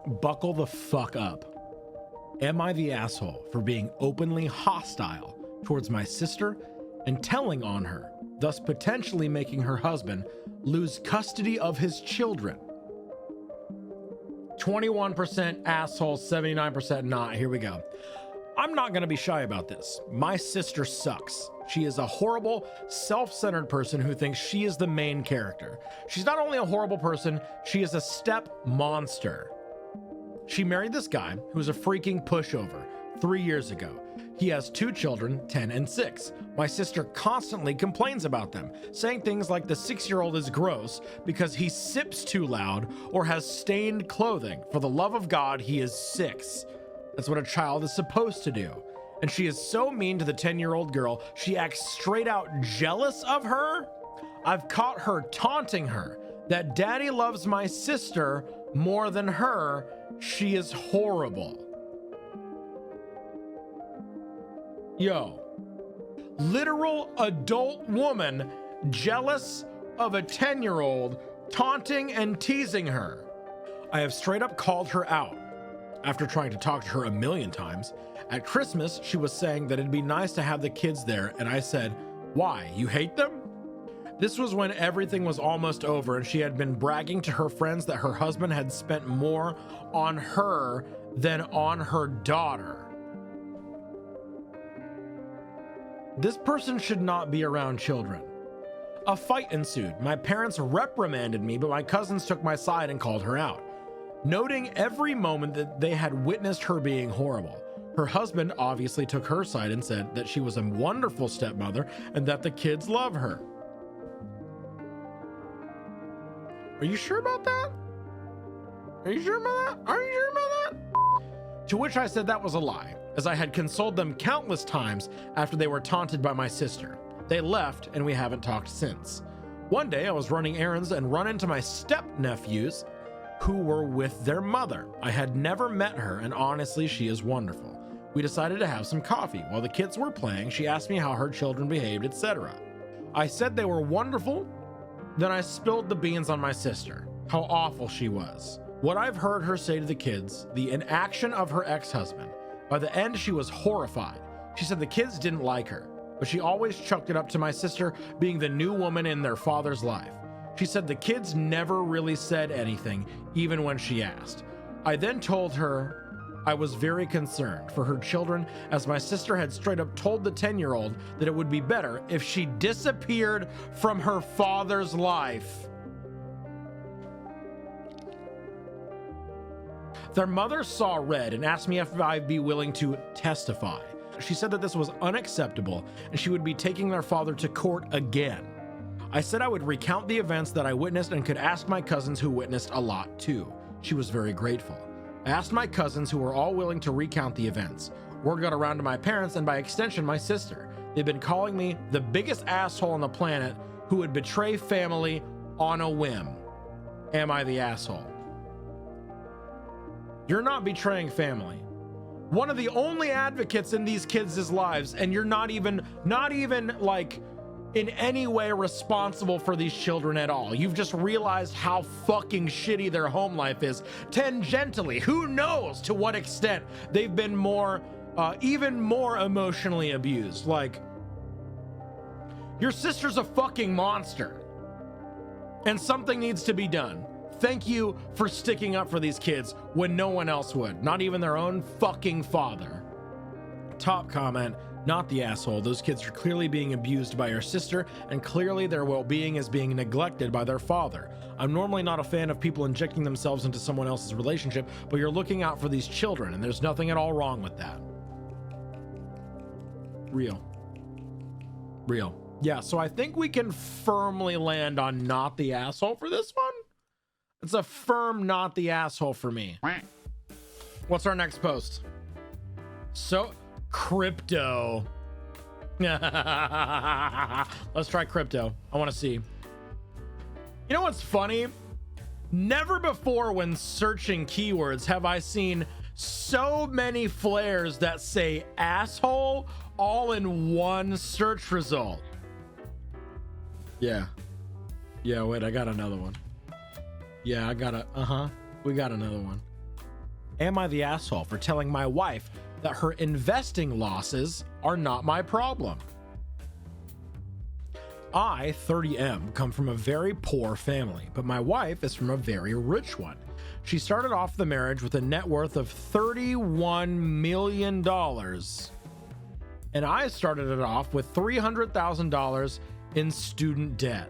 Buckle the fuck up. Am I the asshole for being openly hostile towards my sister and telling on her, thus potentially making her husband lose custody of his children? 21% asshole, 79% not. Here we go. I'm not going to be shy about this. My sister sucks. She is a horrible, self-centered person who thinks she is the main character. She's not only a horrible person, she is a step monster. She married this guy who was a freaking pushover 3 years ago. He has 2 children, 10 and 6. My sister constantly complains about them, saying things like the 6-year-old is gross because he sips too loud or has stained clothing. For the love of God, he is 6. That's what a child is supposed to do. And she is so mean to the 10-year-old girl, she acts straight out jealous of her. I've caught her taunting her that daddy loves my sister more than her. She is horrible. Yo, literal adult woman jealous of a 10-year-old, taunting and teasing her. I have straight up called her out after trying to talk to her a million times. At Christmas, she was saying that it'd be nice to have the kids there, and I said, why, you hate them? This was when everything was almost over and she had been bragging to her friends that her husband had spent more on her than on her daughter. This person should not be around children. A fight ensued. My parents reprimanded me, but my cousins took my side and called her out, noting every moment that they had witnessed her being horrible. Her husband obviously took her side and said that she was a wonderful stepmother and that the kids love her. Are you sure about that? Are you sure about that? Are you sure about that? To which I said that was a lie, as I had consoled them countless times after they were taunted by my sister. They left and we haven't talked since. One day I was running errands and run into my step-nephews who were with their mother. I had never met her, and honestly, she is wonderful. We decided to have some coffee. While the kids were playing, she asked me how her children behaved, etc. I said they were wonderful. Then I spilled the beans on my sister, how awful she was. What I've heard her say to the kids, the inaction of her ex-husband. By the end, she was horrified. She said the kids didn't like her, but she always chucked it up to my sister being the new woman in their father's life. She said the kids never really said anything, even when she asked. I then told her I was very concerned for her children, as my sister had straight up told the 10-year-old that it would be better if she disappeared from her father's life. Their mother saw red and asked me if I'd be willing to testify. She said that this was unacceptable and she would be taking their father to court again. I said I would recount the events that I witnessed and could ask my cousins who witnessed a lot too. She was very grateful. I asked my cousins, who were all willing to recount the events. Word got around to my parents and by extension my sister. They've been calling me the biggest asshole on the planet who would betray family on a whim. Am I the asshole? You're not betraying family. One of the only advocates in these kids' lives, and you're not even like in any way responsible for these children at all. You've just realized how fucking shitty their home life is. Tangentially, who knows to what extent they've been more, even more emotionally abused. Like, your sister's a fucking monster and something needs to be done. Thank you for sticking up for these kids when no one else would, not even their own fucking father. Top comment. Not the asshole. Those kids are clearly being abused by your sister, and clearly their well-being is being neglected by their father. I'm normally not a fan of people injecting themselves into someone else's relationship, but you're looking out for these children, and there's nothing at all wrong with that. Real. Yeah, so I think we can firmly land on not the asshole for this one. It's a firm not the asshole for me. What's our next post? So... crypto. Let's try crypto. I want to see. You know what's funny? Never before when searching keywords have I seen so many flares that say asshole all in one search result. Yeah, wait, I got another one. Yeah, I got we got another one. Am I the asshole for telling my wife that her investing losses are not my problem? I, 30M, come from a very poor family, but my wife is from a very rich one. She started off the marriage with a net worth of $31 million, and I started it off with $300,000 in student debt.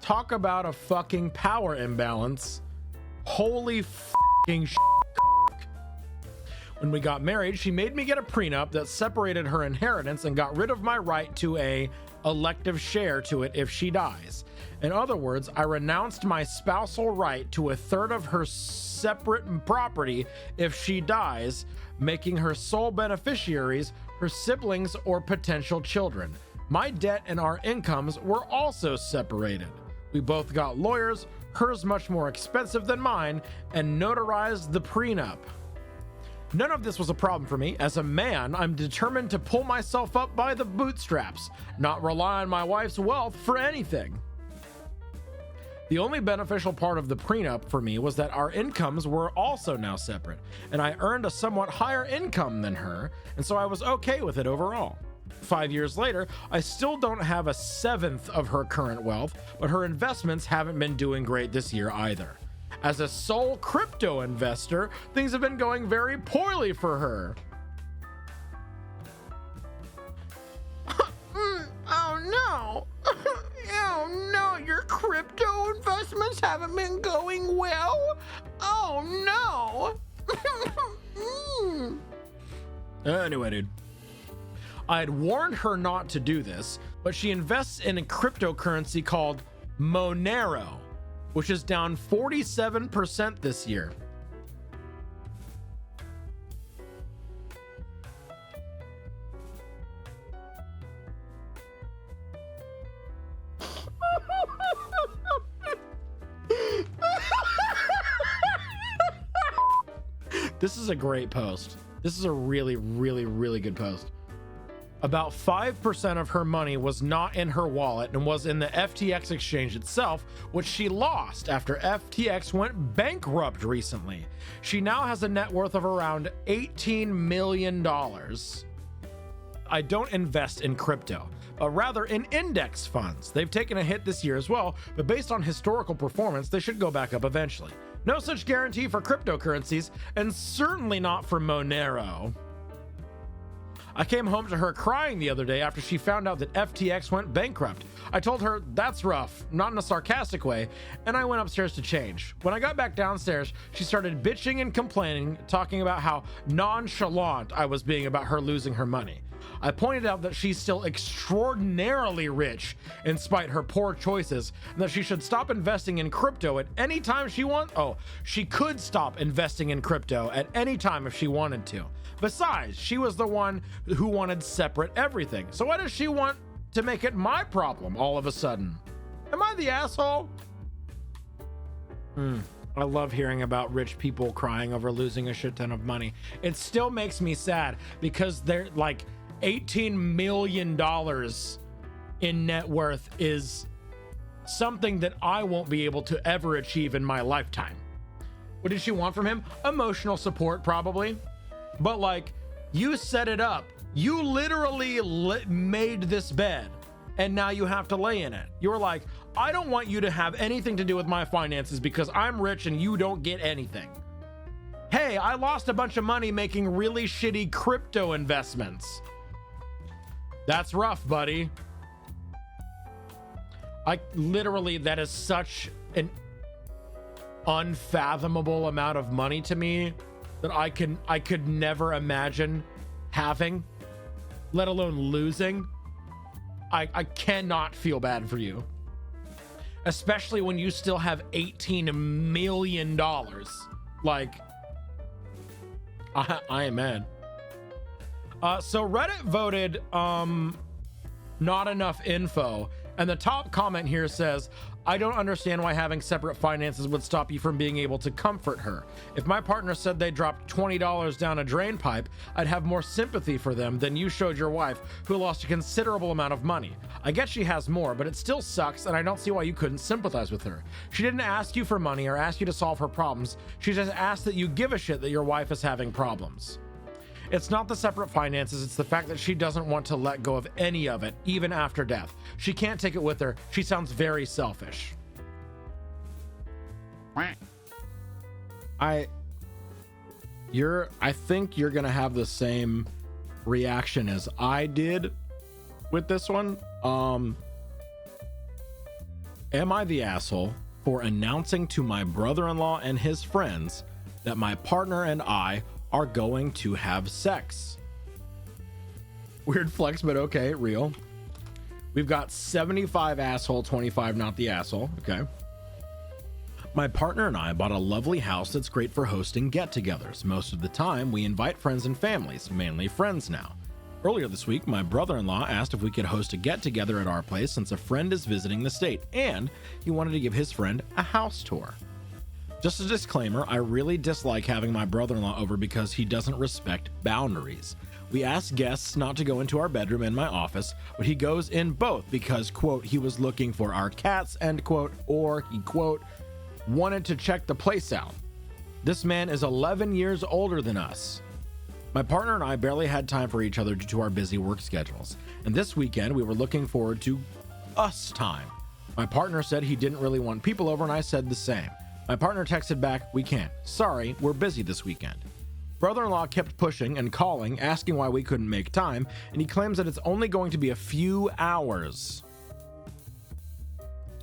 Talk about a fucking power imbalance. Holy fucking shit. When we got married, she made me get a prenup that separated her inheritance and got rid of my right to a elective share to it if she dies. In other words, I renounced my spousal right to a third of her separate property if she dies, making her sole beneficiaries her siblings or potential children. My debt and our incomes were also separated. We both got lawyers, hers much more expensive than mine, and notarized the prenup. None of this was a problem for me. As a man, I'm determined to pull myself up by the bootstraps, not rely on my wife's wealth for anything. The only beneficial part of the prenup for me was that our incomes were also now separate, and I earned a somewhat higher income than her, and so I was okay with it overall. 5 years later, I still don't have a seventh of her current wealth, but her investments haven't been doing great this year either. As a sole crypto investor, things have been going very poorly for her. Oh no! Oh no, your crypto investments haven't been going well? Oh no! Anyway, dude. I had warned her not to do this, but she invests in a cryptocurrency called Monero, which is down 47% this year. This is a great post. This is a really, really, really good post. About 5% of her money was not in her wallet and was in the FTX exchange itself, which she lost after FTX went bankrupt recently. She now has a net worth of around $18 million. I don't invest in crypto, but rather in index funds. They've taken a hit this year as well, but based on historical performance, they should go back up eventually. No such guarantee for cryptocurrencies, and certainly not for Monero. I came home to her crying the other day after she found out that FTX went bankrupt. I told her, that's rough, not in a sarcastic way, and I went upstairs to change. When I got back downstairs, she started bitching and complaining, talking about how nonchalant I was being about her losing her money. I pointed out that she's still extraordinarily rich in spite her poor choices, and that she should stop investing in crypto at any time she wants. Oh, she could stop investing in crypto at any time if she wanted to. Besides, she was the one who wanted separate everything. So why does she want to make it my problem all of a sudden? Am I the asshole? I love hearing about rich people crying over losing a shit ton of money. It still makes me sad because they're like $18 million in net worth is something that I won't be able to ever achieve in my lifetime. What did she want from him? Emotional support, probably. But like, you set it up. You literally made this bed, and now you have to lay in it. You're like, I don't want you to have anything to do with my finances because I'm rich and you don't get anything. Hey, I lost a bunch of money making really shitty crypto investments. That's rough, buddy. That is such an unfathomable amount of money to me that I could never imagine having, let alone losing. I cannot feel bad for you, especially when you still have $18 million. Like, I am mad. So Reddit voted not enough info, and the top comment here says, I don't understand why having separate finances would stop you from being able to comfort her. If my partner said they dropped $20 down a drain pipe, I'd have more sympathy for them than you showed your wife, who lost a considerable amount of money. I get she has more, but it still sucks, and I don't see why you couldn't sympathize with her. She didn't ask you for money or ask you to solve her problems. She just asked that you give a shit that your wife is having problems. It's not the separate finances, it's the fact that she doesn't want to let go of any of it, even after death. She can't take it with her. She sounds very selfish. I think you're gonna have the same reaction as I did with this one. Am I the asshole for announcing to my brother-in-law and his friends that my partner and I are going to have sex? Weird flex, but okay, real. We've got 75 asshole, 25 not the asshole. Okay. My partner and I bought a lovely house that's great for hosting get-togethers. Most of the time, we invite friends and families, mainly friends now. Earlier this week, my brother-in-law asked if we could host a get-together at our place since a friend is visiting the state, and he wanted to give his friend a house tour. Just a disclaimer, I really dislike having my brother-in-law over because he doesn't respect boundaries. We ask guests not to go into our bedroom and my office, but he goes in both because, quote, he was looking for our cats, end quote, or he, quote, wanted to check the place out. This man is 11 years older than us. My partner and I barely had time for each other due to our busy work schedules, and this weekend we were looking forward to us time. My partner said he didn't really want people over, and I said the same. My partner texted back, "We can't. Sorry, we're busy this weekend." Brother-in-law kept pushing and calling, asking why we couldn't make time, and he claims that it's only going to be a few hours.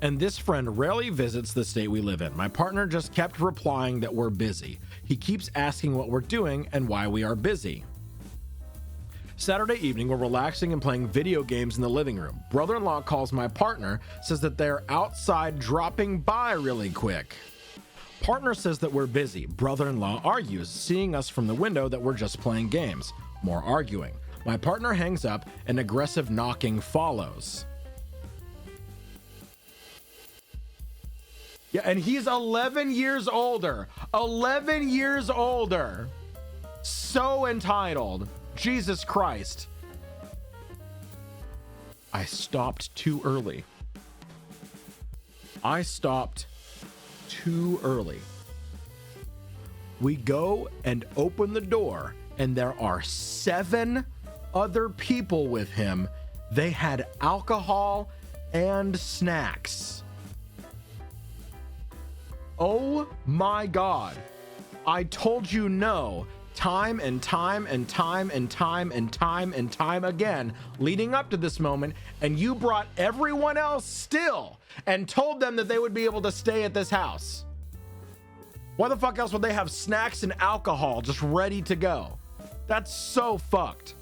And this friend rarely visits the state we live in. My partner just kept replying that we're busy. He keeps asking what we're doing and why we are busy. Saturday evening, we're relaxing and playing video games in the living room. Brother-in-law calls my partner, says that they're outside dropping by really quick. Partner says that we're busy. Brother-in-law argues, seeing us from the window, that we're just playing games. More arguing. My partner hangs up and aggressive knocking follows. Yeah, and he's 11 years older. 11 years older. So entitled. Jesus Christ. I stopped too early. I stopped too early. We go and open the door, and there are 7 other people with him. They had alcohol and snacks. Oh my God. I told you no, time and time and time and time and time and time again leading up to this moment, and you brought everyone else still and told them that they would be able to stay at this house. Why the fuck else would they have snacks and alcohol just ready to go? That's so fucked.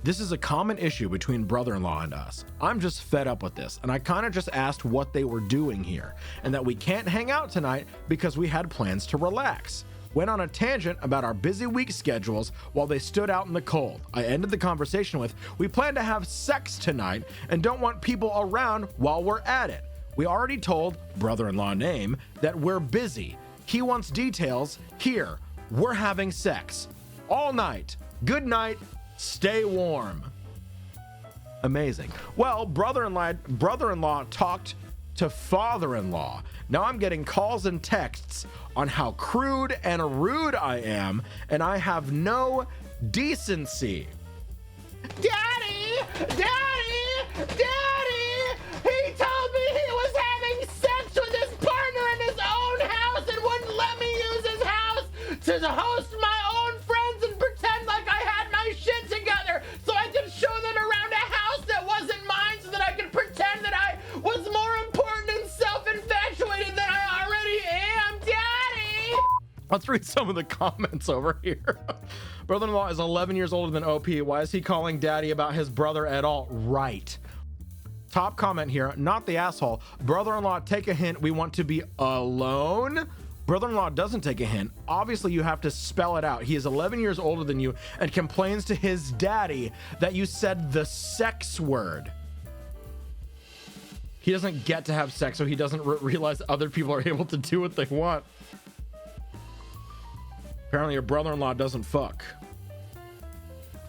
This is a common issue between brother-in-law and us. I'm just fed up with this, and I kind of just asked what they were doing here, and that we can't hang out tonight because we had plans to relax. Went on a tangent about our busy week schedules while they stood out in the cold. I ended the conversation with, "We plan to have sex tonight and don't want people around while we're at it. We already told brother-in-law name that we're busy. He wants details. Here, we're having sex. All night. Good night. Stay warm." Amazing. Well, brother-in-law talked to father-in-law. Now I'm getting calls and texts on how crude and rude I am, and I have no decency. Daddy! Daddy! Daddy! He told me he was having sex with his partner in his own house and wouldn't let me use his house to host my own friends and pretend like I had my shit together so I could show them around a house that wasn't mine so that I could pretend that I was more important and self-infatuated than I already am. Daddy! Let's read some of the comments over here. Brother-in-law is 11 years older than OP. Why is he calling daddy about his brother at all? Right. Top comment here, not the asshole. Brother-in-law, take a hint. We want to be alone. Brother-in-law doesn't take a hint. Obviously, you have to spell it out. He is 11 years older than you and complains to his daddy that you said the sex word. He doesn't get to have sex, so he doesn't realize other people are able to do what they want. Apparently your brother-in-law doesn't fuck.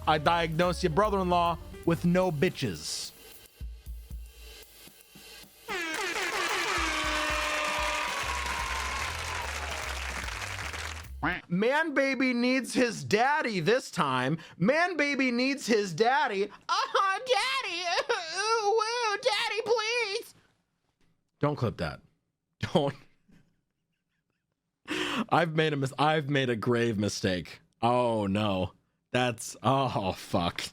I diagnosed your brother-in-law with no bitches. Man baby needs his daddy this time. Man baby needs his daddy. Oh, daddy. Ooh, woo, daddy, please. Don't clip that. Don't. I've made a grave mistake. Oh no. Oh fuck.